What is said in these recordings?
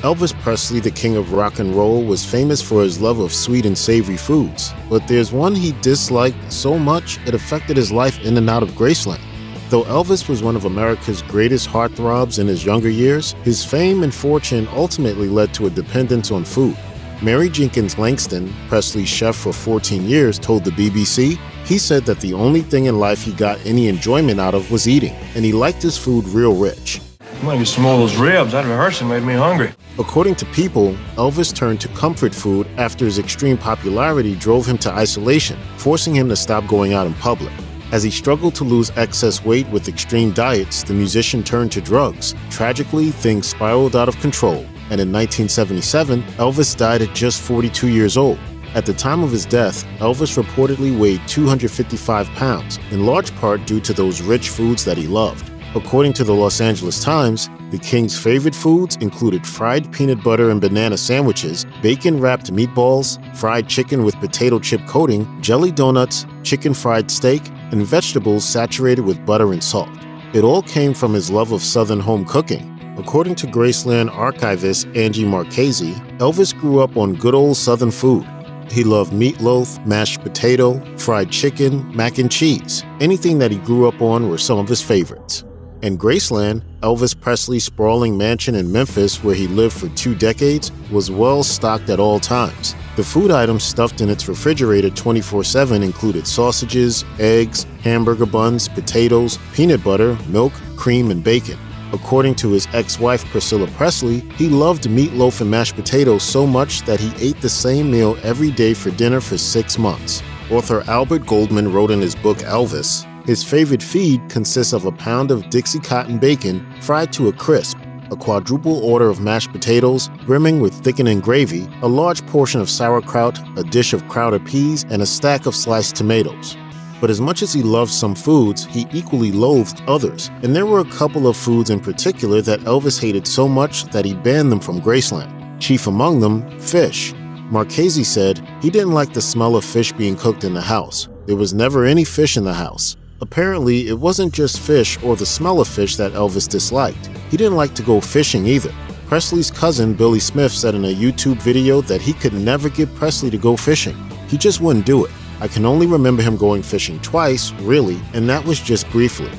Elvis Presley, the king of rock and roll, was famous for his love of sweet and savory foods, but there's one he disliked so much it affected his life in and out of Graceland. Though Elvis was one of America's greatest heartthrobs in his younger years, his fame and fortune ultimately led to a dependence on food. Mary Jenkins Langston, Presley's chef for 14 years, told the BBC, he said that the only thing in life he got any enjoyment out of was eating, and he liked his food real rich. I'm gonna get some more of those ribs. That rehearsal made me hungry. According to People, Elvis turned to comfort food after his extreme popularity drove him to isolation, forcing him to stop going out in public. As he struggled to lose excess weight with extreme diets, the musician turned to drugs. Tragically, things spiraled out of control, and in 1977, Elvis died at just 42 years old. At the time of his death, Elvis reportedly weighed 255 pounds, in large part due to those rich foods that he loved. According to the Los Angeles Times, the king's favorite foods included fried peanut butter and banana sandwiches, bacon-wrapped meatballs, fried chicken with potato chip coating, jelly donuts, chicken fried steak, and vegetables saturated with butter and salt. It all came from his love of Southern home cooking. According to Graceland archivist Angie Marchese, Elvis grew up on good old Southern food. He loved meatloaf, mashed potato, fried chicken, mac and cheese. Anything that he grew up on were some of his favorites. In Graceland, Elvis Presley's sprawling mansion in Memphis, where he lived for 2 decades, was well stocked at all times. The food items stuffed in its refrigerator 24/7 included sausages, eggs, hamburger buns, potatoes, peanut butter, milk, cream, and bacon. According to his ex-wife Priscilla Presley, he loved meatloaf and mashed potatoes so much that he ate the same meal every day for dinner for 6 months. Author Albert Goldman wrote in his book Elvis, his favorite feed consists of a pound of Dixie cotton bacon fried to a crisp, a quadruple order of mashed potatoes brimming with thickening gravy, a large portion of sauerkraut, a dish of crowder peas, and a stack of sliced tomatoes. But as much as he loved some foods, he equally loathed others, and there were a couple of foods in particular that Elvis hated so much that he banned them from Graceland. Chief among them, fish. Marchese said he didn't like the smell of fish being cooked in the house. There was never any fish in the house. Apparently, it wasn't just fish or the smell of fish that Elvis disliked. He didn't like to go fishing either. Presley's cousin, Billy Smith, said in a YouTube video that he could never get Presley to go fishing. He just wouldn't do it. I can only remember him going fishing twice, really, and that was just briefly.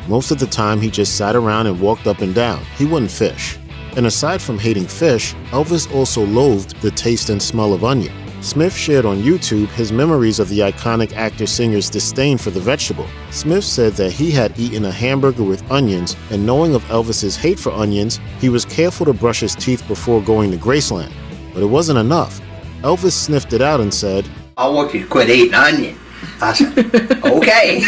Most of the time, he just sat around and walked up and down. He wouldn't fish. And aside from hating fish, Elvis also loathed the taste and smell of onion. Smith shared on YouTube his memories of the iconic actor-singer's disdain for the vegetable. Smith said that he had eaten a hamburger with onions, and knowing of Elvis's hate for onions, he was careful to brush his teeth before going to Graceland. But it wasn't enough. Elvis sniffed it out and said, "I want you to quit eating onion." I said, "Okay."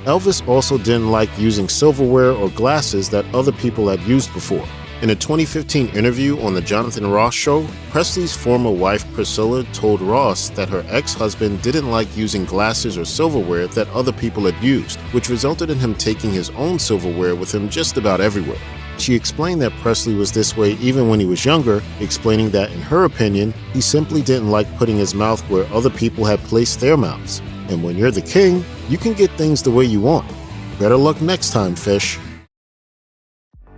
Elvis also didn't like using silverware or glasses that other people had used before. In a 2015 interview on The Jonathan Ross Show, Presley's former wife Priscilla told Ross that her ex-husband didn't like using glasses or silverware that other people had used, which resulted in him taking his own silverware with him just about everywhere. She explained that Presley was this way even when he was younger, explaining that in her opinion, he simply didn't like putting his mouth where other people had placed their mouths. And when you're the king, you can get things the way you want. Better luck next time, fish.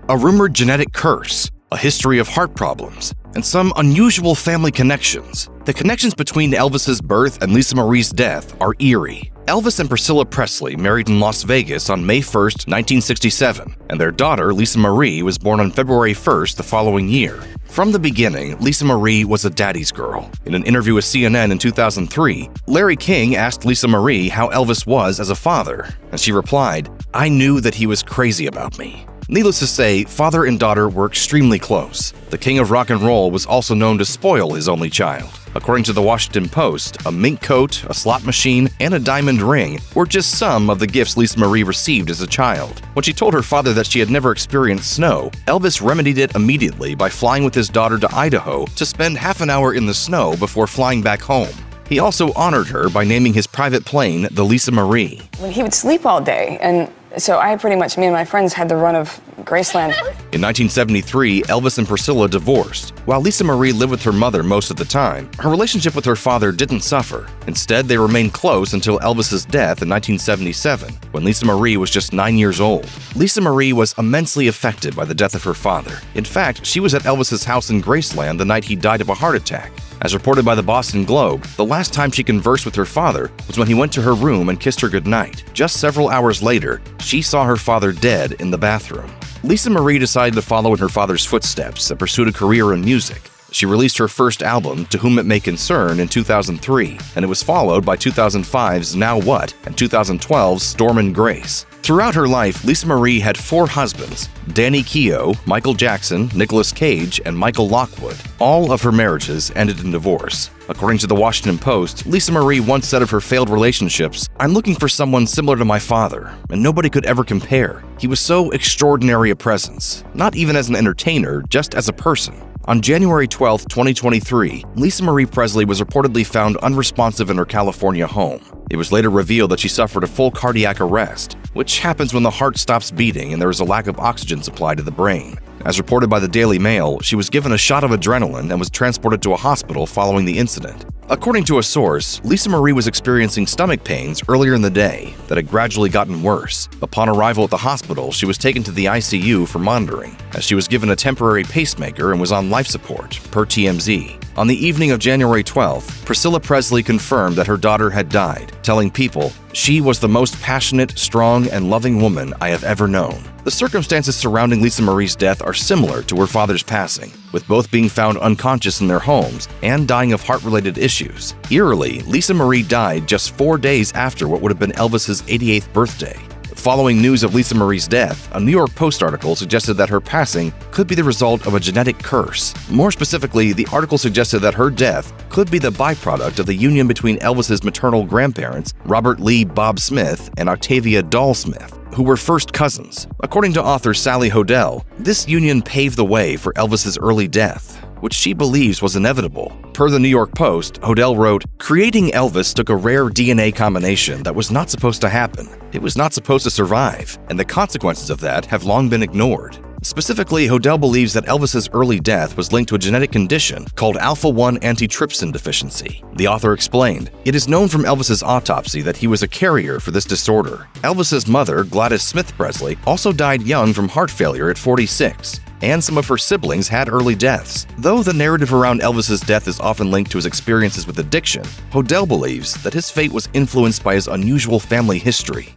A rumored genetic curse, a history of heart problems, and some unusual family connections. The connections between Elvis's birth and Lisa Marie's death are eerie. Elvis and Priscilla Presley married in Las Vegas on May 1st, 1967, and their daughter, Lisa Marie, was born on February 1st the following year. From the beginning, Lisa Marie was a daddy's girl. In an interview with CNN in 2003, Larry King asked Lisa Marie how Elvis was as a father, and she replied, "I knew that he was crazy about me." Needless to say, father and daughter were extremely close. The king of rock and roll was also known to spoil his only child. According to the Washington Post, a mink coat, a slot machine, and a diamond ring were just some of the gifts Lisa Marie received as a child. When she told her father that she had never experienced snow, Elvis remedied it immediately by flying with his daughter to Idaho to spend half an hour in the snow before flying back home. He also honored her by naming his private plane the Lisa Marie. When he would sleep all day, and so me and my friends had the run of Graceland. In 1973, Elvis and Priscilla divorced. While Lisa Marie lived with her mother most of the time, her relationship with her father didn't suffer. Instead, they remained close until Elvis's death in 1977, when Lisa Marie was just 9 years old. Lisa Marie was immensely affected by the death of her father. In fact, she was at Elvis's house in Graceland the night he died of a heart attack. As reported by the Boston Globe, the last time she conversed with her father was when he went to her room and kissed her goodnight. Just several hours later, she saw her father dead in the bathroom. Lisa Marie decided to follow in her father's footsteps and pursued a career in music. She released her first album, To Whom It May Concern, in 2003, and it was followed by 2005's Now What and 2012's Storm and Grace. Throughout her life, Lisa Marie had 4 husbands: Danny Keough, Michael Jackson, Nicolas Cage, and Michael Lockwood. All of her marriages ended in divorce. According to the Washington Post, Lisa Marie once said of her failed relationships, "I'm looking for someone similar to my father, and nobody could ever compare. He was so extraordinary a presence, not even as an entertainer, just as a person." On January 12, 2023, Lisa Marie Presley was reportedly found unresponsive in her California home. It was later revealed that she suffered a full cardiac arrest, which happens when the heart stops beating and there is a lack of oxygen supply to the brain. As reported by the Daily Mail, she was given a shot of adrenaline and was transported to a hospital following the incident. According to a source, Lisa Marie was experiencing stomach pains earlier in the day that had gradually gotten worse. Upon arrival at the hospital, she was taken to the ICU for monitoring, as she was given a temporary pacemaker and was on life support, per TMZ. On the evening of January 12th, Priscilla Presley confirmed that her daughter had died, telling people, "She was the most passionate, strong, and loving woman I have ever known." The circumstances surrounding Lisa Marie's death are similar to her father's passing, with both being found unconscious in their homes and dying of heart-related issues. Eerily, Lisa Marie died just 4 days after what would have been Elvis's 88th birthday. Following news of Lisa Marie's death, a New York Post article suggested that her passing could be the result of a genetic curse. More specifically, the article suggested that her death could be the byproduct of the union between Elvis's maternal grandparents, Robert Lee Bob Smith and Octavia Doll Smith, who were first cousins. According to author Sally Hodel, this union paved the way for Elvis's early death, which she believes was inevitable. Per the New York Post, Hodel wrote, "Creating Elvis took a rare DNA combination that was not supposed to happen. It was not supposed to survive, and the consequences of that have long been ignored." Specifically, Hodel believes that Elvis's early death was linked to a genetic condition called alpha-1 antitrypsin deficiency. The author explained, "It is known from Elvis's autopsy that he was a carrier for this disorder." Elvis's mother, Gladys Smith Presley, also died young from heart failure at 46. And some of her siblings had early deaths. Though the narrative around Elvis's death is often linked to his experiences with addiction, Hodel believes that his fate was influenced by his unusual family history.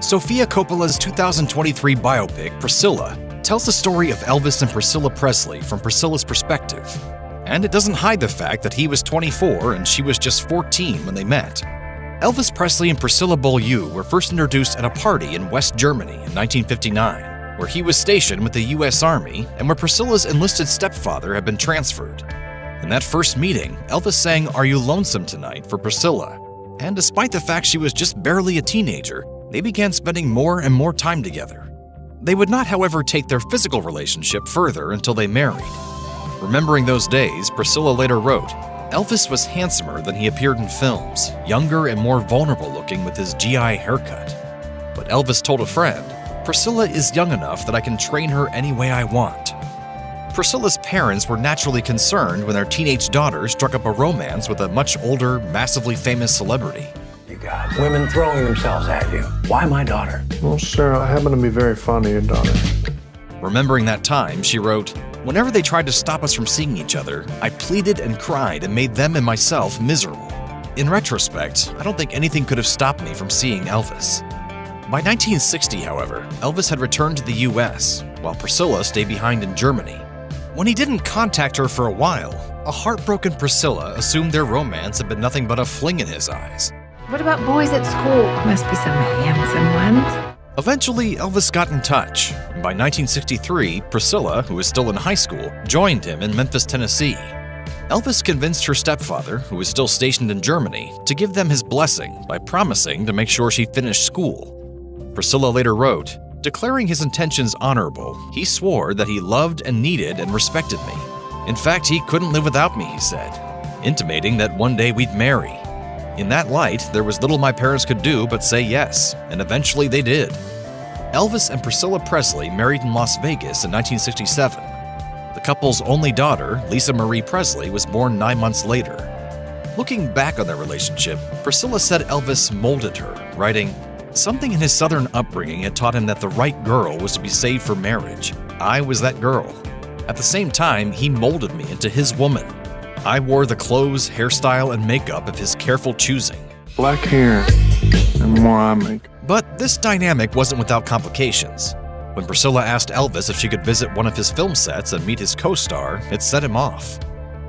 Sofia Coppola's 2023 biopic, Priscilla, tells the story of Elvis and Priscilla Presley from Priscilla's perspective. And it doesn't hide the fact that he was 24 and she was just 14 when they met. Elvis Presley and Priscilla Beaulieu were first introduced at a party in West Germany in 1959. Where he was stationed with the U.S. Army and where Priscilla's enlisted stepfather had been transferred. In that first meeting, Elvis sang "Are You Lonesome Tonight" for Priscilla. And despite the fact she was just barely a teenager, they began spending more and more time together. They would not, however, take their physical relationship further until they married. Remembering those days, Priscilla later wrote, "Elvis was handsomer than he appeared in films, younger and more vulnerable looking with his GI haircut. But Elvis told a friend, 'Priscilla is young enough that I can train her any way I want.'" Priscilla's parents were naturally concerned when their teenage daughter struck up a romance with a much older, massively famous celebrity. You got women throwing themselves at you. Why my daughter? Well, Sarah, I happen to be very fond of your daughter. Remembering that time, she wrote, "Whenever they tried to stop us from seeing each other, I pleaded and cried and made them and myself miserable. In retrospect, I don't think anything could have stopped me from seeing Elvis." By 1960, however, Elvis had returned to the US, while Priscilla stayed behind in Germany. When he didn't contact her for a while, a heartbroken Priscilla assumed their romance had been nothing but a fling in his eyes. What about boys at school? Must be some handsome ones. Eventually, Elvis got in touch, and by 1963, Priscilla, who was still in high school, joined him in Memphis, Tennessee. Elvis convinced her stepfather, who was still stationed in Germany, to give them his blessing by promising to make sure she finished school. Priscilla later wrote, "Declaring his intentions honorable, he swore that he loved and needed and respected me. In fact, he couldn't live without me," he said, intimating that one day we'd marry. In that light, there was little my parents could do but say yes, and eventually they did. Elvis and Priscilla Presley married in Las Vegas in 1967. The couple's only daughter, Lisa Marie Presley, was born 9 months later. Looking back on their relationship, Priscilla said Elvis molded her, writing, "Something in his Southern upbringing had taught him that the right girl was to be saved for marriage. I was that girl. At the same time, he molded me into his woman. I wore the clothes, hairstyle, and makeup of his careful choosing." Black hair, and more eye makeup. But this dynamic wasn't without complications. When Priscilla asked Elvis if she could visit one of his film sets and meet his co-star, it set him off.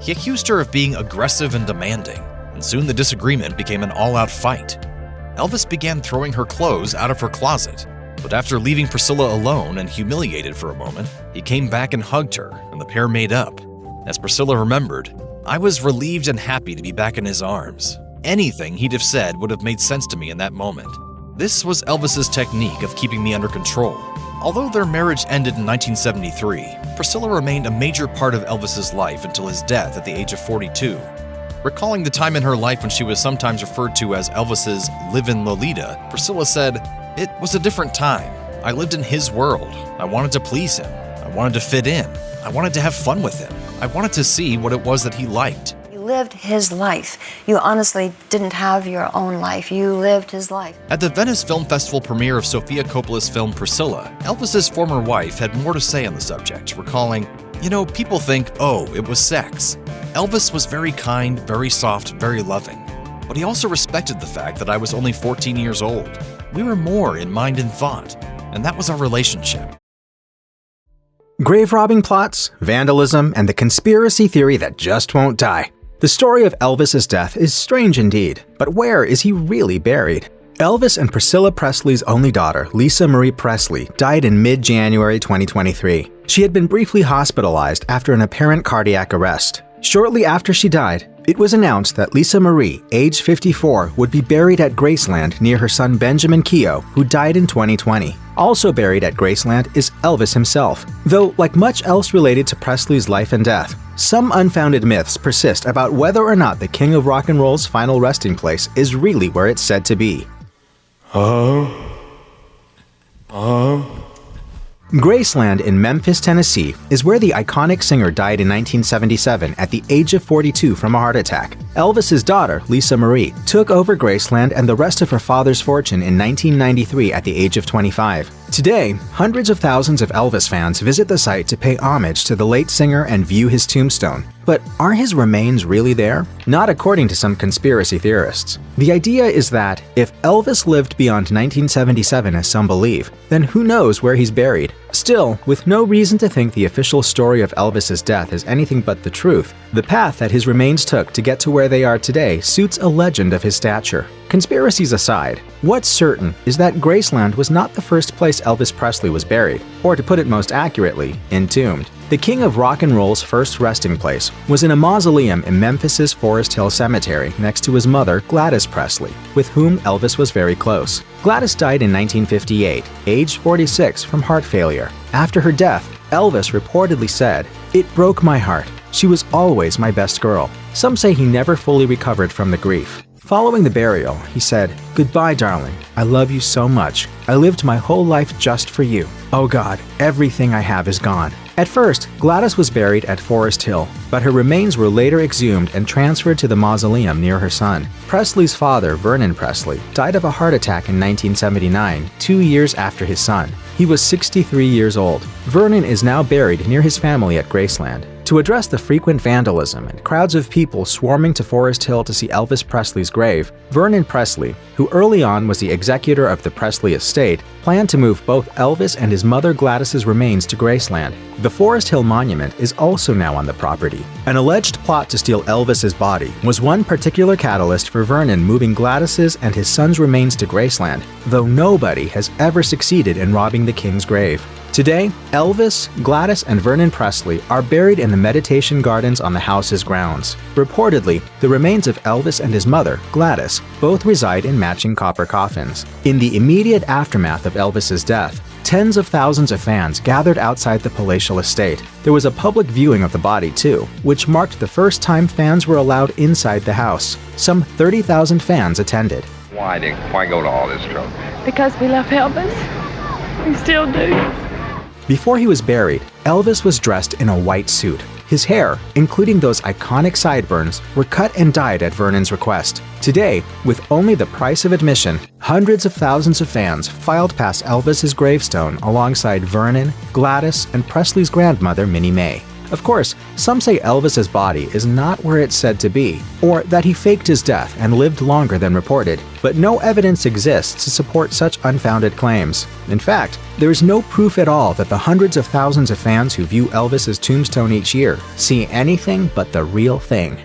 He accused her of being aggressive and demanding, and soon the disagreement became an all-out fight. Elvis began throwing her clothes out of her closet, but after leaving Priscilla alone and humiliated for a moment, he came back and hugged her, and the pair made up. As Priscilla remembered, "I was relieved and happy to be back in his arms. Anything he'd have said would have made sense to me in that moment." This was Elvis's technique of keeping me under control. Although their marriage ended in 1973, Priscilla remained a major part of Elvis's life until his death at the age of 42. Recalling the time in her life when she was sometimes referred to as Elvis's live-in Lolita, Priscilla said, "It was a different time. I lived in his world. I wanted to please him. I wanted to fit in. I wanted to have fun with him. I wanted to see what it was that he liked." You lived his life. You honestly didn't have your own life. You lived his life. At the Venice Film Festival premiere of Sofia Coppola's film Priscilla, Elvis's former wife had more to say on the subject, recalling, "You know, people think, oh, it was sex. Elvis was very kind, very soft, very loving. But he also respected the fact that I was only 14 years old. We were more in mind and thought, and that was our relationship." Grave robbing plots, vandalism, and the conspiracy theory that just won't die. The story of Elvis's death is strange indeed, but where is he really buried? Elvis and Priscilla Presley's only daughter, Lisa Marie Presley, died in mid-January 2023. She had been briefly hospitalized after an apparent cardiac arrest. Shortly after she died, it was announced that Lisa Marie, age 54, would be buried at Graceland near her son Benjamin Keough, who died in 2020. Also buried at Graceland is Elvis himself, though like much else related to Presley's life and death, some unfounded myths persist about whether or not the King of Rock and Roll's final resting place is really where it's said to be. Graceland in Memphis, Tennessee is where the iconic singer died in 1977 at the age of 42 from a heart attack. Elvis's daughter, Lisa Marie, took over Graceland and the rest of her father's fortune in 1993 at the age of 25. Today, hundreds of thousands of Elvis fans visit the site to pay homage to the late singer and view his tombstone. But are his remains really there? Not according to some conspiracy theorists. The idea is that if Elvis lived beyond 1977 as some believe, then who knows where he's buried? Still, with no reason to think the official story of Elvis's death is anything but the truth, the path that his remains took to get to where they are today suits a legend of his stature. Conspiracies aside, what's certain is that Graceland was not the first place Elvis Presley was buried, or to put it most accurately, entombed. The King of Rock and Roll's first resting place was in a mausoleum in Memphis's Forest Hill Cemetery next to his mother, Gladys Presley, with whom Elvis was very close. Gladys died in 1958, age 46, from heart failure. After her death, Elvis reportedly said, "It broke my heart. She was always my best girl." Some say he never fully recovered from the grief. Following the burial, he said, "Goodbye, darling. I love you so much. I lived my whole life just for you. Oh God, everything I have is gone." At first, Gladys was buried at Forest Hill, but her remains were later exhumed and transferred to the mausoleum near her son. Presley's father, Vernon Presley, died of a heart attack in 1979, 2 years after his son. He was 63 years old. Vernon is now buried near his family at Graceland. To address the frequent vandalism and crowds of people swarming to Forest Hill to see Elvis Presley's grave, Vernon Presley, who early on was the executor of the Presley estate, planned to move both Elvis and his mother Gladys's remains to Graceland. The Forest Hill Monument is also now on the property. An alleged plot to steal Elvis's body was one particular catalyst for Vernon moving Gladys's and his son's remains to Graceland, though nobody has ever succeeded in robbing the king's grave. Today, Elvis, Gladys, and Vernon Presley are buried in the meditation gardens on the house's grounds. Reportedly, the remains of Elvis and his mother, Gladys, both reside in matching copper coffins. In the immediate aftermath of Elvis's death, tens of thousands of fans gathered outside the palatial estate. There was a public viewing of the body too, which marked the first time fans were allowed inside the house. Some 30,000 fans attended. Why go to all this trouble? Because we love Elvis. We still do. Before he was buried, Elvis was dressed in a white suit. His hair, including those iconic sideburns, were cut and dyed at Vernon's request. Today, with only the price of admission, hundreds of thousands of fans filed past Elvis's gravestone alongside Vernon, Gladys, and Presley's grandmother, Minnie Mae. Of course, some say Elvis's body is not where it's said to be, or that he faked his death and lived longer than reported, but no evidence exists to support such unfounded claims. In fact, there is no proof at all that the hundreds of thousands of fans who view Elvis's tombstone each year see anything but the real thing.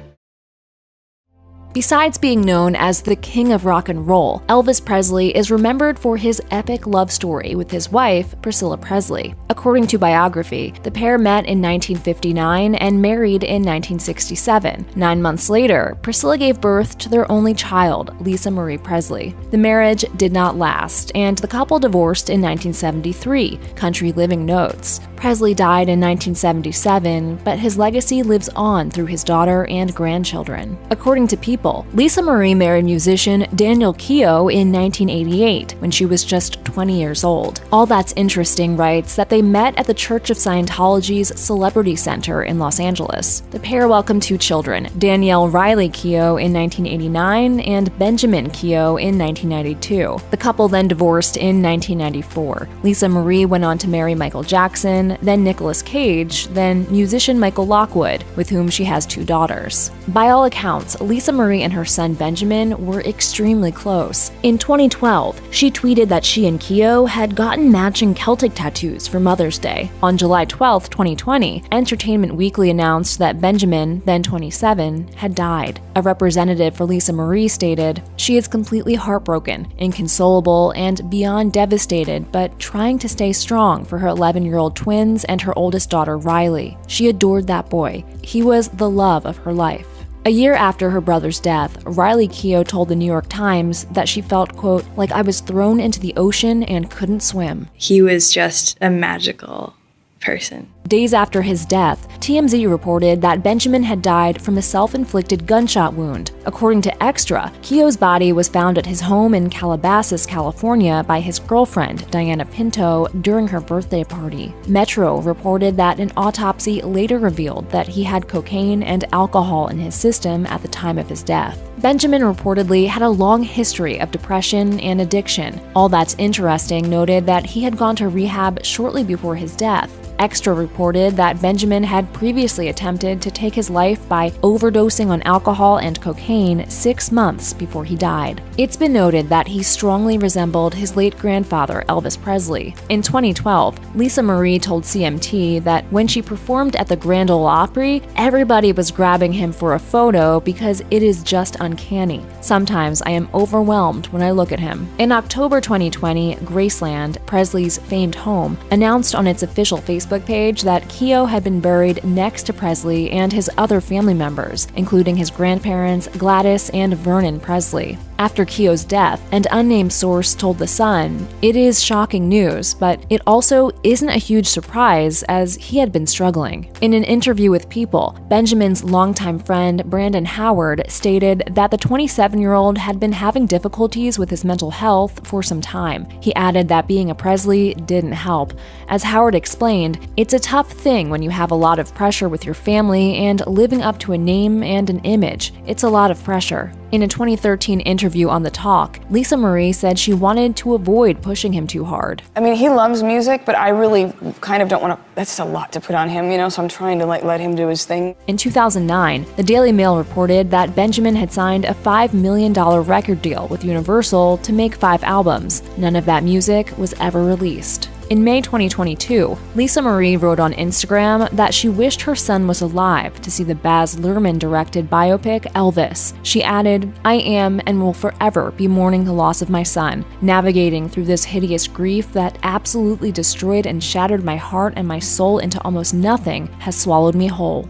Besides being known as the King of Rock and Roll, Elvis Presley is remembered for his epic love story with his wife, Priscilla Presley. According to biography, the pair met in 1959 and married in 1967. 9 months later, Priscilla gave birth to their only child, Lisa Marie Presley. The marriage did not last, and the couple divorced in 1973, Country Living notes. Presley died in 1977, but his legacy lives on through his daughter and grandchildren. According to People, Lisa Marie married musician Daniel Keough in 1988, when she was just 20 years old. All That's Interesting writes that they met at the Church of Scientology's Celebrity Center in Los Angeles. The pair welcomed 2 children, Danielle Riley Keough in 1989 and Benjamin Keough in 1992. The couple then divorced in 1994. Lisa Marie went on to marry Michael Jackson, then Nicolas Cage, then musician Michael Lockwood, with whom she has 2 daughters. By all accounts, Lisa Marie and her son Benjamin were extremely close. In 2012, she tweeted that she and Keough had gotten matching Celtic tattoos for Mother's Day. On July 12, 2020, Entertainment Weekly announced that Benjamin, then 27, had died. A representative for Lisa Marie stated, "She is completely heartbroken, inconsolable, and beyond devastated, but trying to stay strong for her 11-year-old twins and her oldest daughter Riley. She adored that boy. He was the love of her life." A year after her brother's death, Riley Keough told the New York Times that she felt, quote, "like I was thrown into the ocean and couldn't swim." He was just a magical person. Days after his death, TMZ reported that Benjamin had died from a self-inflicted gunshot wound. According to Extra, Keough's body was found at his home in Calabasas, California by his girlfriend, Diana Pinto, during her birthday party. Metro reported that an autopsy later revealed that he had cocaine and alcohol in his system at the time of his death. Benjamin reportedly had a long history of depression and addiction. All That's Interesting noted that he had gone to rehab shortly before his death. Extra reported that Benjamin had previously attempted to take his life by overdosing on alcohol and cocaine 6 months before he died. It's been noted that he strongly resembled his late grandfather, Elvis Presley. In 2012, Lisa Marie told CMT that when she performed at the Grand Ole Opry, everybody was grabbing him for a photo because it is just uncanny. Sometimes I am overwhelmed when I look at him. In October 2020, Graceland, Presley's famed home, announced on its official Facebook page that Keough had been buried next to Presley and his other family members, including his grandparents, Gladys and Vernon Presley. After Keough's death, an unnamed source told The Sun, "It is shocking news, but it also isn't a huge surprise as he had been struggling." In an interview with People, Benjamin's longtime friend Brandon Howard stated that the 27-year-old had been having difficulties with his mental health for some time. He added that being a Presley didn't help. As Howard explained, "It's a tough thing when you have a lot of pressure with your family and living up to a name and an image. It's a lot of pressure." In a 2013 interview on The Talk, Lisa Marie said she wanted to avoid pushing him too hard. I mean, he loves music, but I really kind of don't want to, that's a lot to put on him, so I'm trying to let him do his thing. In 2009, the Daily Mail reported that Benjamin had signed a $5 million record deal with Universal to make 5 albums. None of that music was ever released. In May 2022, Lisa Marie wrote on Instagram that she wished her son was alive to see the Baz Luhrmann-directed biopic Elvis. She added, "I am and will forever be mourning the loss of my son, navigating through this hideous grief that absolutely destroyed and shattered my heart and my soul into almost nothing has swallowed me whole."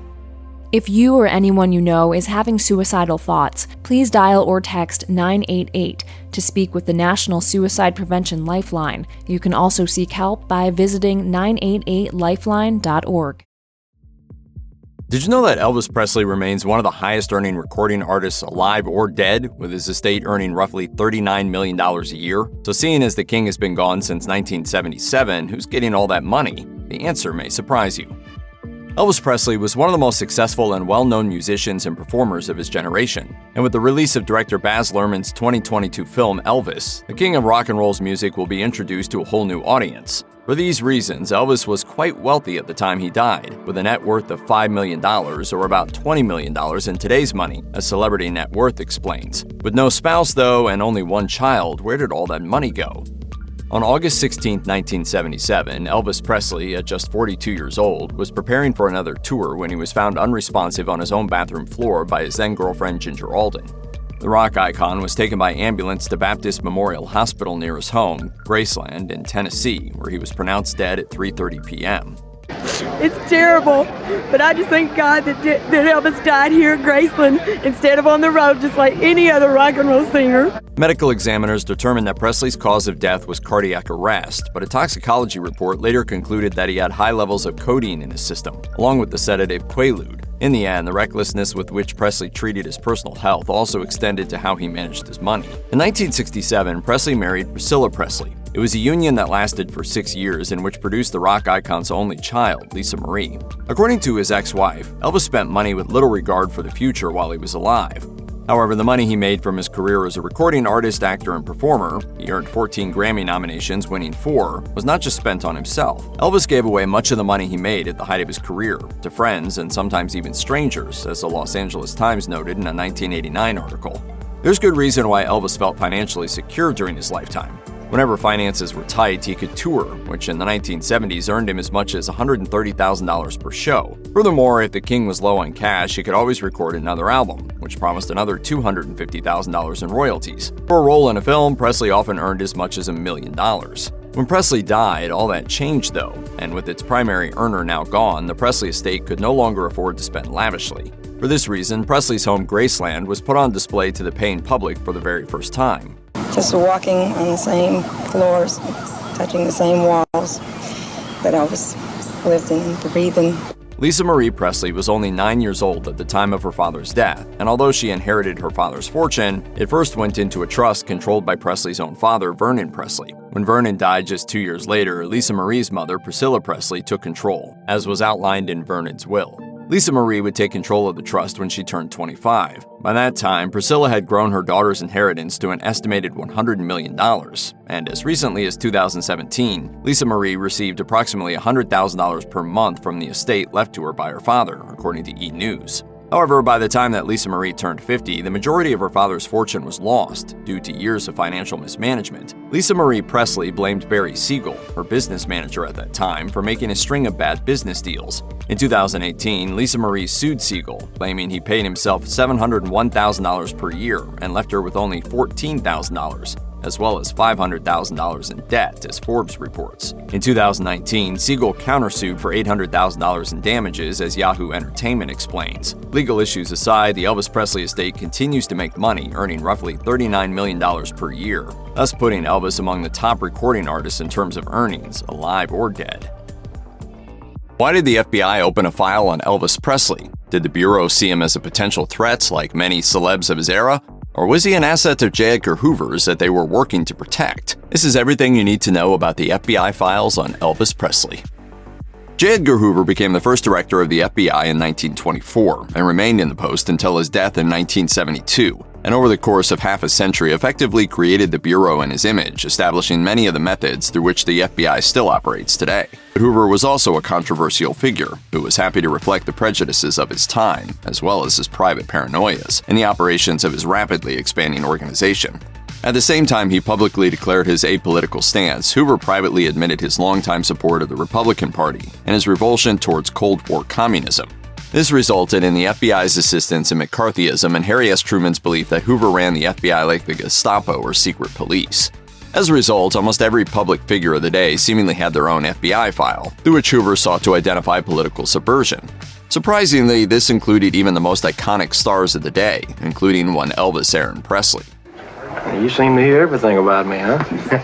If you or anyone you know is having suicidal thoughts, please dial or text 988 to speak with the National Suicide Prevention Lifeline. You can also seek help by visiting 988lifeline.org. Did you know that Elvis Presley remains one of the highest-earning recording artists alive or dead, with his estate earning roughly $39 million a year? So seeing as the king has been gone since 1977, who's getting all that money? The answer may surprise you. Elvis Presley was one of the most successful and well-known musicians and performers of his generation. And with the release of director Baz Luhrmann's 2022 film Elvis, the king of rock and roll's music will be introduced to a whole new audience. For these reasons, Elvis was quite wealthy at the time he died, with a net worth of $5 million, or about $20 million in today's money, as Celebrity Net Worth explains. With no spouse, though, and only one child, where did all that money go? On August 16, 1977, Elvis Presley, at just 42 years old, was preparing for another tour when he was found unresponsive on his own bathroom floor by his then-girlfriend Ginger Alden. The rock icon was taken by ambulance to Baptist Memorial Hospital near his home, Graceland, in Tennessee, where he was pronounced dead at 3:30 p.m. It's terrible, but I just thank God that Elvis died here at Graceland instead of on the road just like any other rock and roll singer. Medical examiners determined that Presley's cause of death was cardiac arrest, but a toxicology report later concluded that he had high levels of codeine in his system, along with the sedative Quaalude. In the end, the recklessness with which Presley treated his personal health also extended to how he managed his money. In 1967, Presley married Priscilla Presley. It was a union that lasted for 6 years and which produced the rock icon's only child, Lisa Marie. According to his ex-wife, Elvis spent money with little regard for the future while he was alive. However, the money he made from his career as a recording artist, actor, and performer — he earned 14 Grammy nominations, winning 4 — was not just spent on himself. Elvis gave away much of the money he made at the height of his career to friends and sometimes even strangers, as the Los Angeles Times noted in a 1989 article. There's good reason why Elvis felt financially secure during his lifetime. Whenever finances were tight, he could tour, which in the 1970s earned him as much as $130,000 per show. Furthermore, if the king was low on cash, he could always record another album, which promised another $250,000 in royalties. For a role in a film, Presley often earned as much as $1 million. When Presley died, all that changed though, and with its primary earner now gone, the Presley estate could no longer afford to spend lavishly. For this reason, Presley's home Graceland was put on display to the paying public for the very first time. Just walking on the same floors, touching the same walls that Elvis lived in and breathed in. Lisa Marie Presley was only 9 years old at the time of her father's death, and although she inherited her father's fortune, it first went into a trust controlled by Presley's own father, Vernon Presley. When Vernon died just 2 years later, Lisa Marie's mother, Priscilla Presley, took control, as was outlined in Vernon's will. Lisa Marie would take control of the trust when she turned 25. By that time, Priscilla had grown her daughter's inheritance to an estimated $100 million, and as recently as 2017, Lisa Marie received approximately $100,000 per month from the estate left to her by her father, according to E! News. However, by the time that Lisa Marie turned 50, the majority of her father's fortune was lost due to years of financial mismanagement. Lisa Marie Presley blamed Barry Siegel, her business manager at that time, for making a string of bad business deals. In 2018, Lisa Marie sued Siegel, claiming he paid himself $701,000 per year and left her with only $14,000. As well as $500,000 in debt, as Forbes reports. In 2019, Siegel countersued for $800,000 in damages, as Yahoo Entertainment explains. Legal issues aside, the Elvis Presley estate continues to make money, earning roughly $39 million per year, thus putting Elvis among the top recording artists in terms of earnings, alive or dead. Why did the FBI open a file on Elvis Presley? Did the Bureau see him as a potential threat, like many celebs of his era? Or was he an asset of J. Edgar Hoover's that they were working to protect? This is everything you need to know about the FBI files on Elvis Presley. J. Edgar Hoover became the first director of the FBI in 1924 and remained in the post until his death in 1972, and over the course of half a century effectively created the Bureau in his image, establishing many of the methods through which the FBI still operates today. But Hoover was also a controversial figure who was happy to reflect the prejudices of his time, as well as his private paranoias, in the operations of his rapidly expanding organization. At the same time he publicly declared his apolitical stance, Hoover privately admitted his longtime support of the Republican Party and his revulsion towards Cold War communism. This resulted in the FBI's assistance in McCarthyism and Harry S. Truman's belief that Hoover ran the FBI like the Gestapo or secret police. As a result, almost every public figure of the day seemingly had their own FBI file, through which Hoover sought to identify political subversion. Surprisingly, this included even the most iconic stars of the day, including one Elvis Aaron Presley. You seem to hear everything about me, huh?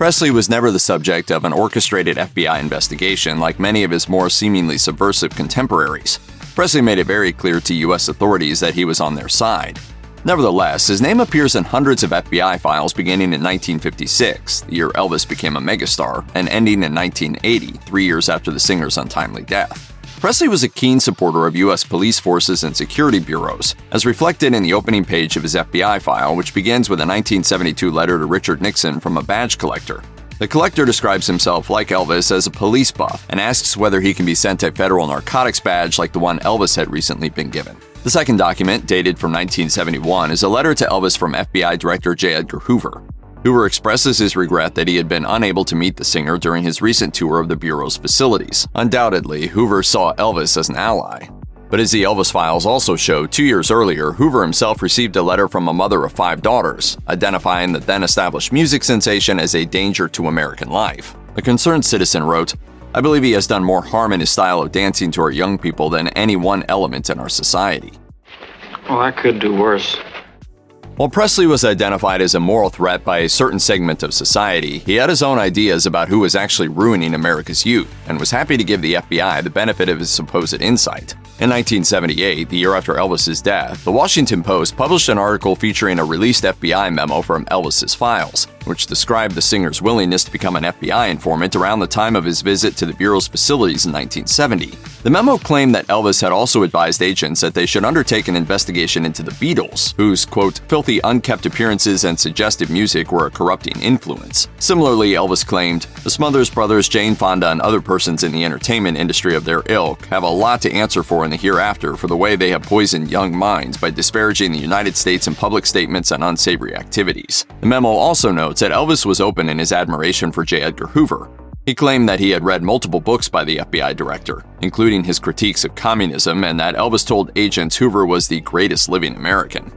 Presley was never the subject of an orchestrated FBI investigation like many of his more seemingly subversive contemporaries. Presley made it very clear to U.S. authorities that he was on their side. Nevertheless, his name appears in hundreds of FBI files beginning in 1956, the year Elvis became a megastar, and ending in 1980, 3 years after the singer's untimely death. Presley was a keen supporter of U.S. police forces and security bureaus, as reflected in the opening page of his FBI file, which begins with a 1972 letter to Richard Nixon from a badge collector. The collector describes himself, like Elvis, as a police buff and asks whether he can be sent a federal narcotics badge like the one Elvis had recently been given. The second document, dated from 1971, is a letter to Elvis from FBI Director J. Edgar Hoover. Hoover expresses his regret that he had been unable to meet the singer during his recent tour of the Bureau's facilities. Undoubtedly, Hoover saw Elvis as an ally. But as the Elvis files also show, 2 years earlier, Hoover himself received a letter from a mother of 5 daughters, identifying the then-established music sensation as a danger to American life. A concerned citizen wrote, "I believe he has done more harm in his style of dancing to our young people than any one element in our society." Well, that could do worse. While Presley was identified as a moral threat by a certain segment of society, he had his own ideas about who was actually ruining America's youth, and was happy to give the FBI the benefit of his supposed insight. In 1978, the year after Elvis's death, The Washington Post published an article featuring a released FBI memo from Elvis's files, which described the singer's willingness to become an FBI informant around the time of his visit to the Bureau's facilities in 1970. The memo claimed that Elvis had also advised agents that they should undertake an investigation into the Beatles, whose, quote, filthy, unkept appearances and suggestive music were a corrupting influence. Similarly, Elvis claimed, "The Smothers Brothers, Jane Fonda, and other persons in the entertainment industry of their ilk have a lot to answer for in the hereafter for the way they have poisoned young minds by disparaging the United States in public statements and unsavory activities." The memo also notes that Elvis was open in his admiration for J. Edgar Hoover. He claimed that he had read multiple books by the FBI director, including his critiques of communism, and that Elvis told agents Hoover was the greatest living American.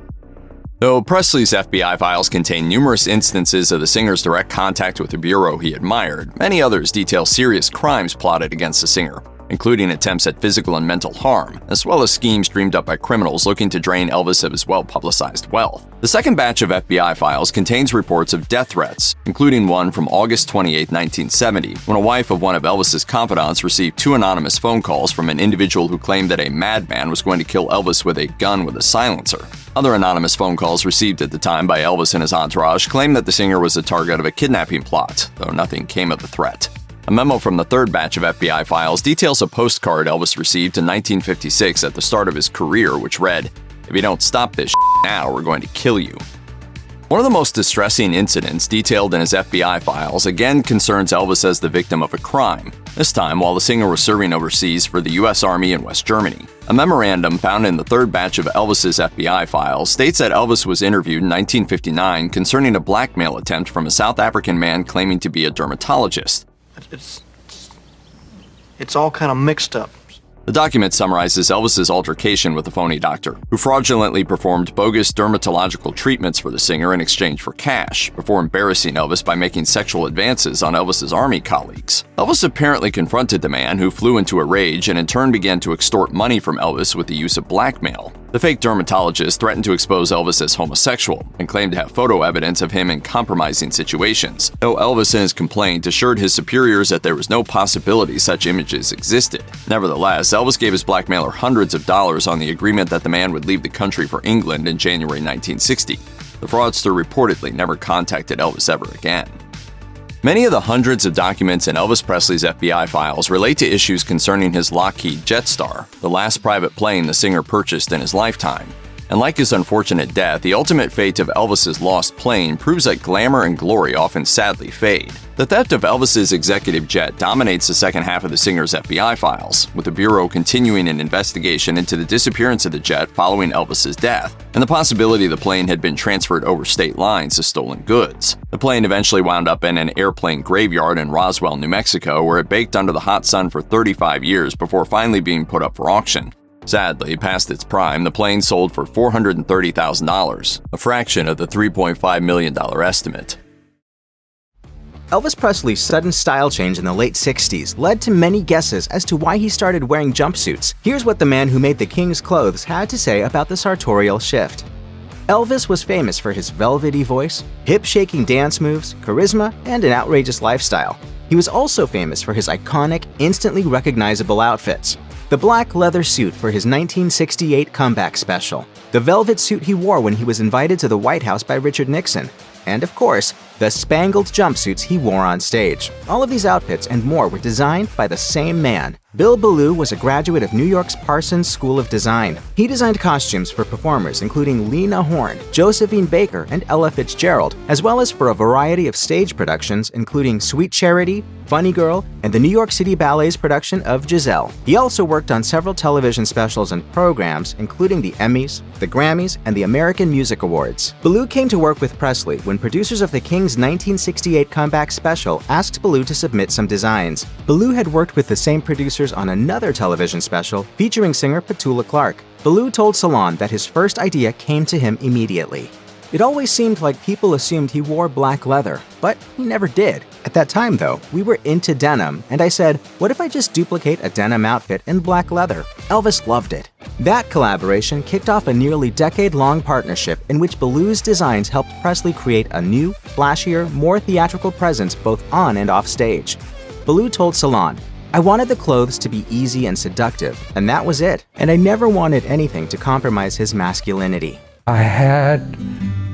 Though Presley's FBI files contain numerous instances of the singer's direct contact with the bureau he admired, many others detail serious crimes plotted against the singer, including attempts at physical and mental harm, as well as schemes dreamed up by criminals looking to drain Elvis of his well-publicized wealth. The second batch of FBI files contains reports of death threats, including one from August 28, 1970, when a wife of one of Elvis's confidants received 2 anonymous phone calls from an individual who claimed that a madman was going to kill Elvis with a gun with a silencer. Other anonymous phone calls received at the time by Elvis and his entourage claimed that the singer was the target of a kidnapping plot, though nothing came of the threat. A memo from the third batch of FBI files details a postcard Elvis received in 1956 at the start of his career, which read, "If you don't stop this now, we're going to kill you." One of the most distressing incidents detailed in his FBI files again concerns Elvis as the victim of a crime, this time while the singer was serving overseas for the U.S. Army in West Germany. A memorandum found in the third batch of Elvis's FBI files states that Elvis was interviewed in 1959 concerning a blackmail attempt from a South African man claiming to be a dermatologist. It's all kind of mixed up. The document summarizes Elvis's altercation with a phony doctor, who fraudulently performed bogus dermatological treatments for the singer in exchange for cash, before embarrassing Elvis by making sexual advances on Elvis's army colleagues. Elvis apparently confronted the man, who flew into a rage and in turn began to extort money from Elvis with the use of blackmail. The fake dermatologist threatened to expose Elvis as homosexual and claimed to have photo evidence of him in compromising situations, though Elvis in his complaint assured his superiors that there was no possibility such images existed. Nevertheless, Elvis gave his blackmailer hundreds of dollars on the agreement that the man would leave the country for England in January 1960. The fraudster reportedly never contacted Elvis ever again. Many of the hundreds of documents in Elvis Presley's FBI files relate to issues concerning his Lockheed Jetstar, the last private plane the singer purchased in his lifetime. And like his unfortunate death, the ultimate fate of Elvis's lost plane proves that glamour and glory often sadly fade. The theft of Elvis's executive jet dominates the second half of the singer's FBI files, with the Bureau continuing an investigation into the disappearance of the jet following Elvis's death, and the possibility the plane had been transferred over state lines as stolen goods. The plane eventually wound up in an airplane graveyard in Roswell, New Mexico, where it baked under the hot sun for 35 years before finally being put up for auction. Sadly, past its prime, the plane sold for $430,000, a fraction of the $3.5 million estimate. Elvis Presley's sudden style change in the late 60s led to many guesses as to why he started wearing jumpsuits. Here's what the man who made the King's clothes had to say about the sartorial shift. Elvis was famous for his velvety voice, hip-shaking dance moves, charisma, and an outrageous lifestyle. He was also famous for his iconic, instantly recognizable outfits. the black leather suit for his 1968 comeback special, the velvet suit he wore when he was invited to the White House by Richard Nixon, and of course, the spangled jumpsuits he wore on stage. All of these outfits and more were designed by the same man. Bill Ballou was a graduate of New York's Parsons School of Design. He designed costumes for performers including Lena Horne, Josephine Baker, and Ella Fitzgerald, as well as for a variety of stage productions including Sweet Charity, Funny Girl, and the New York City Ballet's production of Giselle. He also worked on several television specials and programs, including the Emmys, the Grammys, and the American Music Awards. Ballou came to work with Presley when producers of the King's 1968 comeback special asked Ballou to submit some designs. Ballou had worked with the same producers on another television special featuring singer Petula Clark. Ballou told Salon that his first idea came to him immediately. It always seemed like people assumed he wore black leather, but he never did. At that time, though, we were into denim, and I said, what if I just duplicate a denim outfit in black leather? Elvis loved it. That collaboration kicked off a nearly decade-long partnership in which Ballou's designs helped Presley create a new, flashier, more theatrical presence both on and off stage. Ballou told Salon, I wanted the clothes to be easy and seductive, and that was it. And I never wanted anything to compromise his masculinity. I had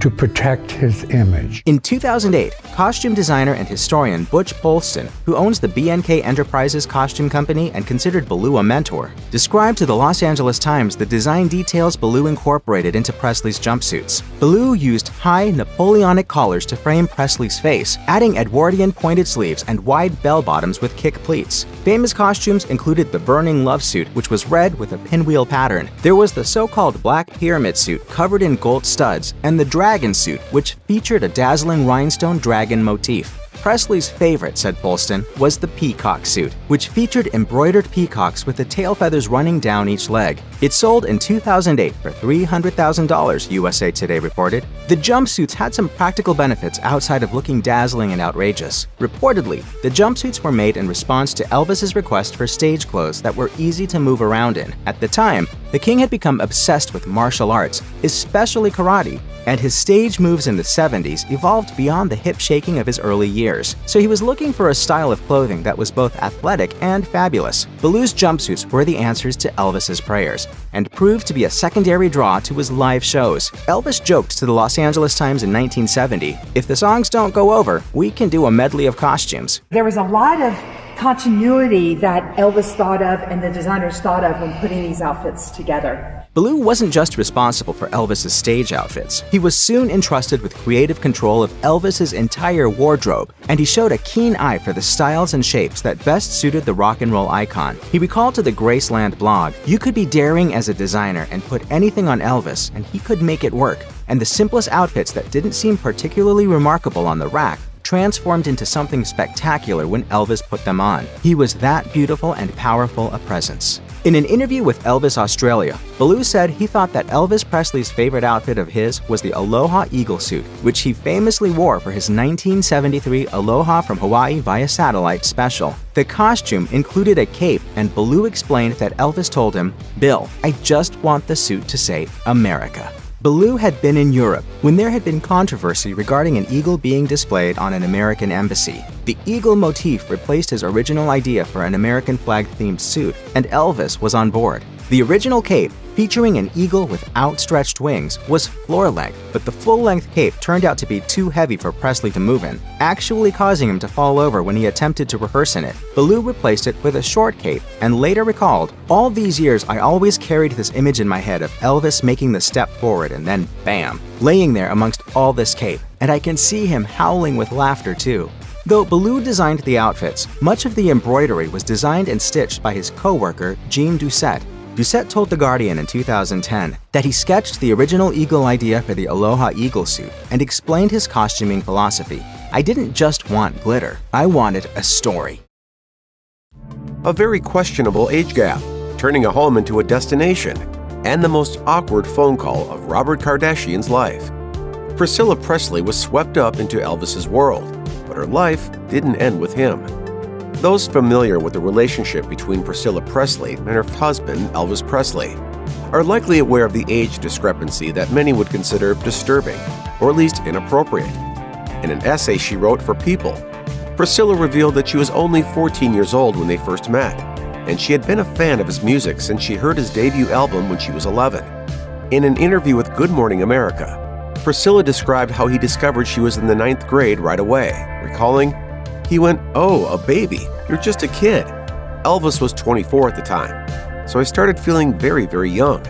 to protect his image. In 2008, costume designer and historian Butch Polston, who owns the BNK Enterprises costume company and considered Ballou a mentor, described to the Los Angeles Times the design details Ballou incorporated into Presley's jumpsuits. Ballou used high Napoleonic collars to frame Presley's face, adding Edwardian pointed sleeves and wide bell-bottoms with kick pleats. Famous costumes included the Burning Love suit, which was red with a pinwheel pattern. There was the so-called Black Pyramid suit covered in gold studs, and the Dragon suit, which featured a dazzling rhinestone dragon motif. Presley's favorite, said Polston, was the Peacock suit, which featured embroidered peacocks with the tail feathers running down each leg. It sold in 2008 for $300,000, USA Today reported. The jumpsuits had some practical benefits outside of looking dazzling and outrageous. Reportedly, the jumpsuits were made in response to Elvis's request for stage clothes that were easy to move around in. At the time, the king had become obsessed with martial arts, especially karate, and his stage moves in the 70s evolved beyond the hip shaking of his early years. So he was looking for a style of clothing that was both athletic and fabulous. Ballou's jumpsuits were the answers to Elvis's prayers, and proved to be a secondary draw to his live shows. Elvis joked to the Los Angeles Times in 1970, if the songs don't go over, we can do a medley of costumes. There was a lot of continuity that Elvis thought of and the designers thought of when putting these outfits together. Ballou wasn't just responsible for Elvis's stage outfits. He was soon entrusted with creative control of Elvis's entire wardrobe, and he showed a keen eye for the styles and shapes that best suited the rock and roll icon. He recalled to the Graceland blog, "You could be daring as a designer and put anything on Elvis, and he could make it work. And the simplest outfits that didn't seem particularly remarkable on the rack transformed into something spectacular when Elvis put them on. He was that beautiful and powerful a presence." In an interview with Elvis Australia, Ballou said he thought that Elvis Presley's favorite outfit of his was the Aloha Eagle suit, which he famously wore for his 1973 Aloha from Hawaii via satellite special. The costume included a cape, and Ballou explained that Elvis told him, "Bill, I just want the suit to say America." Ballou had been in Europe when there had been controversy regarding an eagle being displayed on an American embassy. The eagle motif replaced his original idea for an American flag-themed suit, and Elvis was on board. The original cape, featuring an eagle with outstretched wings, was floor-length, but the full-length cape turned out to be too heavy for Presley to move in, actually causing him to fall over when he attempted to rehearse in it. Ballou replaced it with a short cape, and later recalled, "All these years I always carried this image in my head of Elvis making the step forward and then bam, laying there amongst all this cape, and I can see him howling with laughter too." Though Ballou designed the outfits, much of the embroidery was designed and stitched by his co-worker, Jean Doucette. Doucette told The Guardian in 2010 that he sketched the original eagle idea for the Aloha Eagle suit and explained his costuming philosophy. "I didn't just want glitter, I wanted a story." A very questionable age gap, turning a home into a destination, and the most awkward phone call of Robert Kardashian's life. Priscilla Presley was swept up into Elvis's world, but her life didn't end with him. Those familiar with the relationship between Priscilla Presley and her husband, Elvis Presley, are likely aware of the age discrepancy that many would consider disturbing, or at least inappropriate. In an essay she wrote for People, Priscilla revealed that she was only 14 years old when they first met, and she had been a fan of his music since she heard his debut album when she was 11. In an interview with Good Morning America, Priscilla described how he discovered she was in the 9th grade right away, recalling, "He went, 'Oh, a baby, you're just a kid.' Elvis was 24 at the time, so I started feeling very, very young."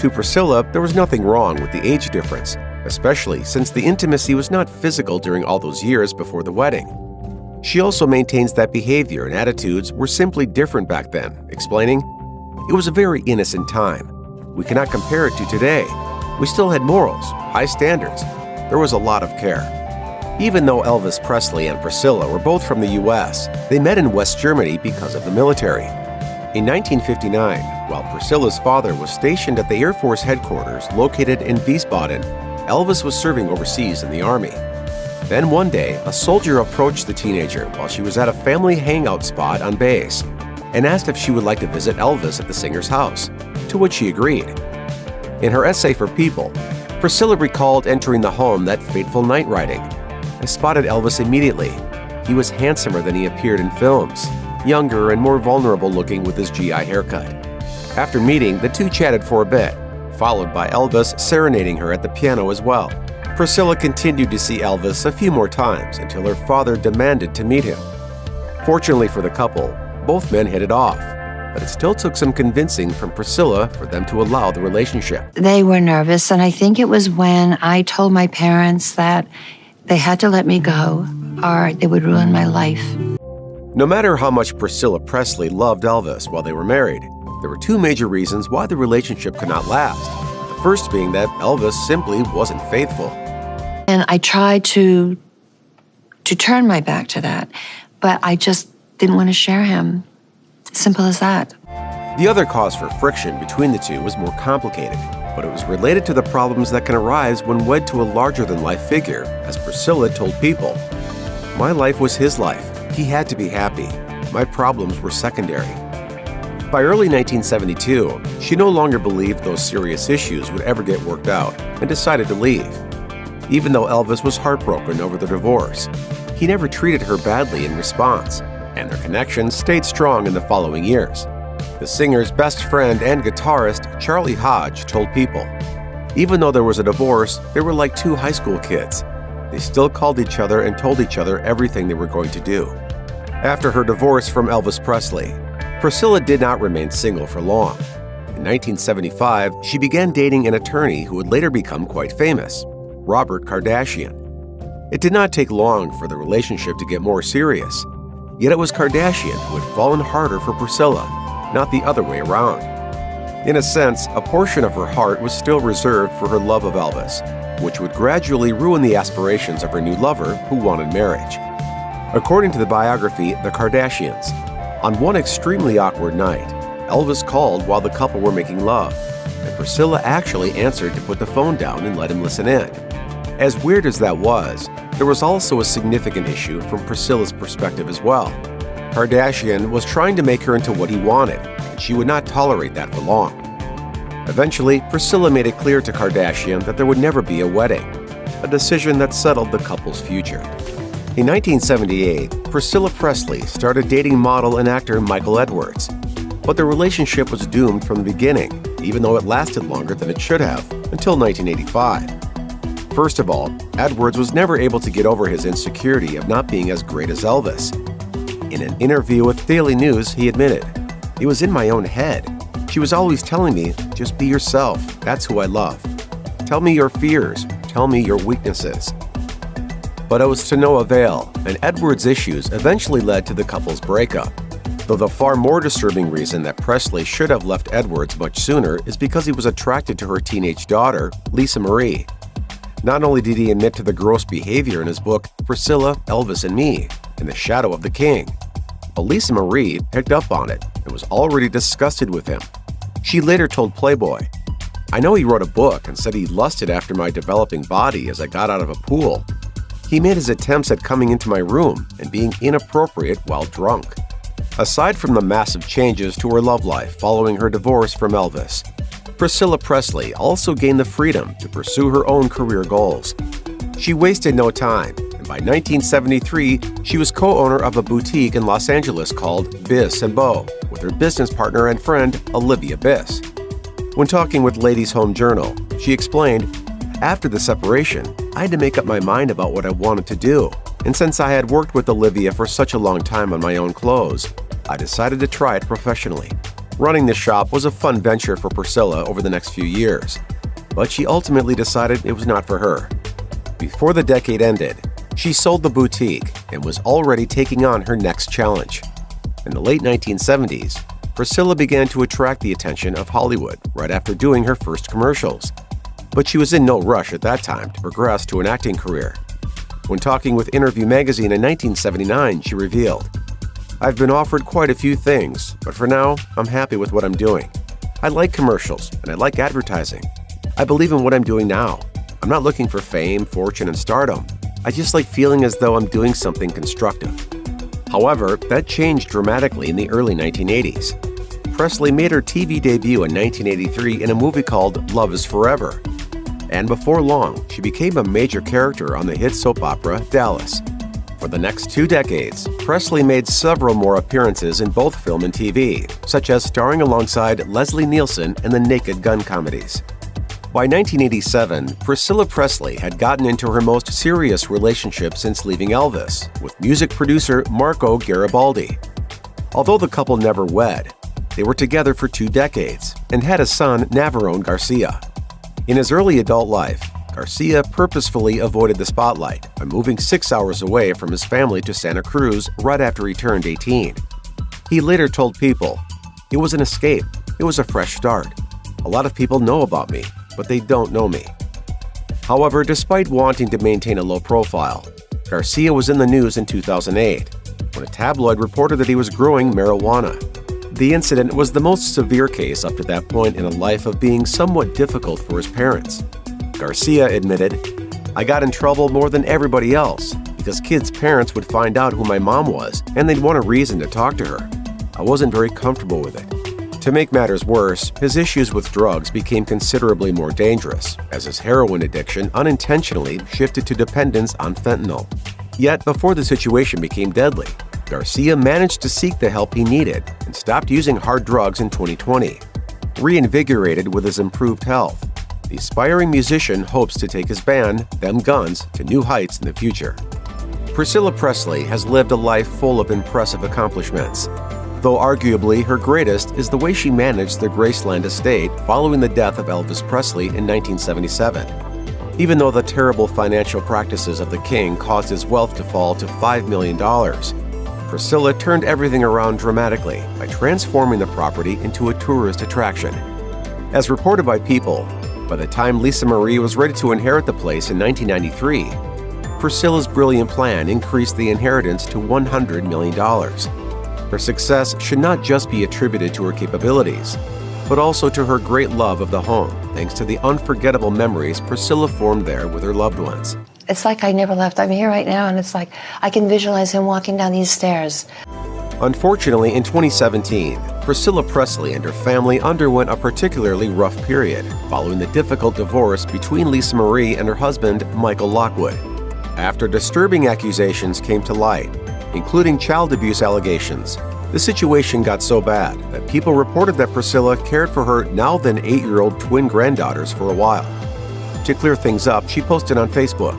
To Priscilla, there was nothing wrong with the age difference, especially since the intimacy was not physical during all those years before the wedding. She also maintains that behavior and attitudes were simply different back then, explaining, "It was a very innocent time. We cannot compare it to today. We still had morals, high standards. There was a lot of care." Even though Elvis Presley and Priscilla were both from the U.S., they met in West Germany because of the military. In 1959, while Priscilla's father was stationed at the Air Force headquarters located in Wiesbaden, Elvis was serving overseas in the Army. Then one day, a soldier approached the teenager while she was at a family hangout spot on base and asked if she would like to visit Elvis at the singer's house, to which she agreed. In her essay for People, Priscilla recalled entering the home that fateful night, writing, "I spotted Elvis immediately. He was handsomer than he appeared in films, younger and more vulnerable looking with his GI haircut." After meeting, the two chatted for a bit, followed by Elvis serenading her at the piano as well. Priscilla continued to see Elvis a few more times until her father demanded to meet him. Fortunately for the couple, both men hit it off, but it still took some convincing from Priscilla for them to allow the relationship. They were nervous, and I think it was when I told my parents that they had to let me go or they would ruin my life. No matter how much Priscilla Presley loved Elvis while they were married, there were two major reasons why the relationship could not last. The first being that Elvis simply wasn't faithful. And I tried to turn my back to that, but I just didn't want to share him. Simple as that. The other cause for friction between the two was more complicated, but it was related to the problems that can arise when wed to a larger-than-life figure, as Priscilla told People. "My life was his life. He had to be happy. My problems were secondary." By early 1972, she no longer believed those serious issues would ever get worked out and decided to leave. Even though Elvis was heartbroken over the divorce, he never treated her badly in response, and their connection stayed strong in the following years. The singer's best friend and guitarist, Charlie Hodge, told People, "Even though there was a divorce, they were like two high school kids. They still called each other and told each other everything they were going to do." After her divorce from Elvis Presley, Priscilla did not remain single for long. In 1975, she began dating an attorney who would later become quite famous, Robert Kardashian. It did not take long for the relationship to get more serious, yet it was Kardashian who had fallen harder for Priscilla, not the other way around. In a sense, a portion of her heart was still reserved for her love of Elvis, which would gradually ruin the aspirations of her new lover who wanted marriage. According to the biography, The Kardashians, on one extremely awkward night, Elvis called while the couple were making love, and Priscilla actually answered to put the phone down and let him listen in. As weird as that was, there was also a significant issue from Priscilla's perspective as well. Kardashian was trying to make her into what he wanted, and she would not tolerate that for long. Eventually, Priscilla made it clear to Kardashian that there would never be a wedding, a decision that settled the couple's future. In 1978, Priscilla Presley started dating model and actor Michael Edwards, but the relationship was doomed from the beginning, even though it lasted longer than it should have, until 1985. First of all, Edwards was never able to get over his insecurity of not being as great as Elvis. In an interview with Daily News, he admitted, "It was in my own head. She was always telling me, just be yourself, that's who I love. Tell me your fears, tell me your weaknesses." But it was to no avail, and Edwards' issues eventually led to the couple's breakup. Though the far more disturbing reason that Presley should have left Edwards much sooner is because he was attracted to her teenage daughter, Lisa Marie. Not only did he admit to the gross behavior in his book, Priscilla, Elvis and Me, In the Shadow of the King, but Lisa Marie picked up on it and was already disgusted with him. She later told Playboy, "I know he wrote a book and said he lusted after my developing body as I got out of a pool. He made his attempts at coming into my room and being inappropriate while drunk." Aside from the massive changes to her love life following her divorce from Elvis, Priscilla Presley also gained the freedom to pursue her own career goals. She wasted no time, and By 1973, she was co-owner of a boutique in Los Angeles called Biss & Beau with her business partner and friend, Olivia Biss. When talking with Ladies' Home Journal, she explained, "After the separation, I had to make up my mind about what I wanted to do. And since I had worked with Olivia for such a long time on my own clothes, I decided to try it professionally." Running the shop was a fun venture for Priscilla over the next few years, but she ultimately decided it was not for her. Before the decade ended, she sold the boutique and was already taking on her next challenge. In the late 1970s, Priscilla began to attract the attention of Hollywood right after doing her first commercials. But she was in no rush at that time to progress to an acting career. When talking with Interview magazine in 1979, she revealed, "I've been offered quite a few things, but for now, I'm happy with what I'm doing. I like commercials and I like advertising. I believe in what I'm doing now. I'm not looking for fame, fortune, and stardom. I just like feeling as though I'm doing something constructive." However, that changed dramatically in the early 1980s. Presley made her TV debut in 1983 in a movie called Love is Forever. And before long, she became a major character on the hit soap opera Dallas. For the next 2 decades, Presley made several more appearances in both film and TV, such as starring alongside Leslie Nielsen in the Naked Gun comedies. By 1987, Priscilla Presley had gotten into her most serious relationship since leaving Elvis, with music producer Marco Garibaldi. Although the couple never wed, they were together for 2 decades and had a son, Navarone Garcia. In his early adult life, Garcia purposefully avoided the spotlight by moving 6 hours away from his family to Santa Cruz right after he turned 18. He later told People, "It was an escape. It was a fresh start. A lot of people know about me, but they don't know me." However, despite wanting to maintain a low profile, Garcia was in the news in 2008 when a tabloid reported that he was growing marijuana. The incident was the most severe case up to that point in a life of being somewhat difficult for his parents. Garcia admitted, "I got in trouble more than everybody else because kids' parents would find out who my mom was and they'd want a reason to talk to her. I wasn't very comfortable with it." To make matters worse, his issues with drugs became considerably more dangerous, as his heroin addiction unintentionally shifted to dependence on fentanyl. Yet, before the situation became deadly, Garcia managed to seek the help he needed and stopped using hard drugs in 2020. Reinvigorated with his improved health, the aspiring musician hopes to take his band, Them Guns, to new heights in the future. Priscilla Presley has lived a life full of impressive accomplishments, though arguably her greatest is the way she managed the Graceland estate following the death of Elvis Presley in 1977. Even though the terrible financial practices of the king caused his wealth to fall to $5 million, Priscilla turned everything around dramatically by transforming the property into a tourist attraction. As reported by People, by the time Lisa Marie was ready to inherit the place in 1993, Priscilla's brilliant plan increased the inheritance to $100 million. Her success should not just be attributed to her capabilities, but also to her great love of the home, thanks to the unforgettable memories Priscilla formed there with her loved ones. It's like I never left. I'm here right now, and it's like I can visualize him walking down these stairs. Unfortunately, in 2017, Priscilla Presley and her family underwent a particularly rough period following the difficult divorce between Lisa Marie and her husband, Michael Lockwood. After disturbing accusations came to light, including child abuse allegations, the situation got so bad that People reported that Priscilla cared for her now-then 8-year-old twin granddaughters for a while. To clear things up, she posted on Facebook,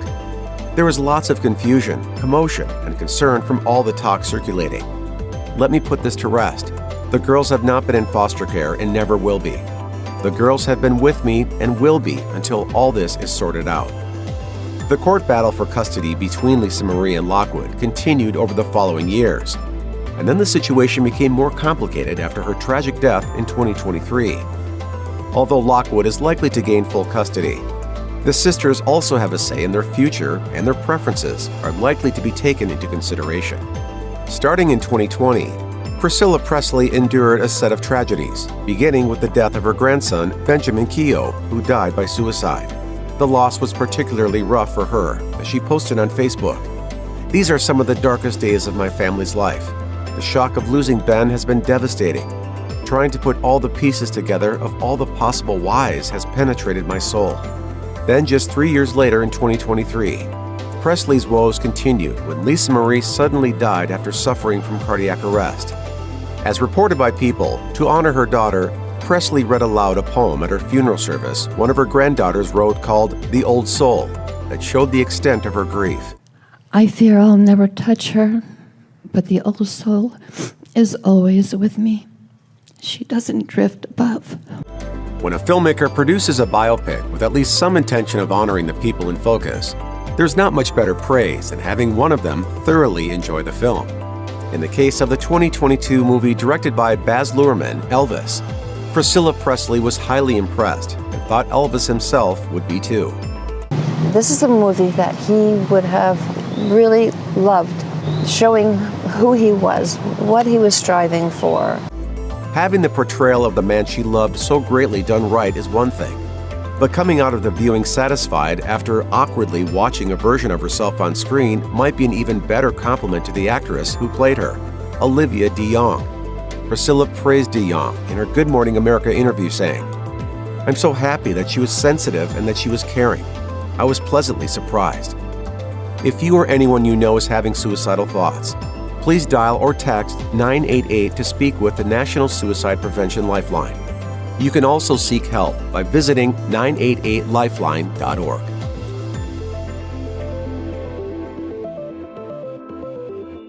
"There was lots of confusion, commotion, and concern from all the talk circulating. Let me put this to rest. The girls have not been in foster care and never will be. The girls have been with me and will be until all this is sorted out." The court battle for custody between Lisa Marie and Lockwood continued over the following years, and then the situation became more complicated after her tragic death in 2023. Although Lockwood is likely to gain full custody, the sisters also have a say in their future, and their preferences are likely to be taken into consideration. Starting in 2020, Priscilla Presley endured a set of tragedies, beginning with the death of her grandson, Benjamin Keough, who died by suicide. The loss was particularly rough for her, as she posted on Facebook, "These are some of the darkest days of my family's life. The shock of losing Ben has been devastating. Trying to put all the pieces together of all the possible whys has penetrated my soul." Then just 3 years later in 2023, Presley's woes continued when Lisa Marie suddenly died after suffering from cardiac arrest. As reported by People, to honor her daughter, Presley read aloud a poem at her funeral service one of her granddaughters wrote called The Old Soul that showed the extent of her grief. I fear I'll never touch her, but the old soul is always with me. She doesn't drift above. When a filmmaker produces a biopic with at least some intention of honoring the people in focus, there's not much better praise than having one of them thoroughly enjoy the film. In the case of the 2022 movie directed by Baz Luhrmann, Elvis, Priscilla Presley was highly impressed and thought Elvis himself would be too. This is a movie that he would have really loved, showing who he was, what he was striving for. Having the portrayal of the man she loved so greatly done right is one thing, but coming out of the viewing satisfied after awkwardly watching a version of herself on screen might be an even better compliment to the actress who played her, Olivia de-Jong. Priscilla praised de-Jong in her Good Morning America interview, saying, "I'm so happy that she was sensitive and that she was caring. I was pleasantly surprised." If you or anyone you know is having suicidal thoughts, please dial or text 988 to speak with the National Suicide Prevention Lifeline. You can also seek help by visiting 988lifeline.org.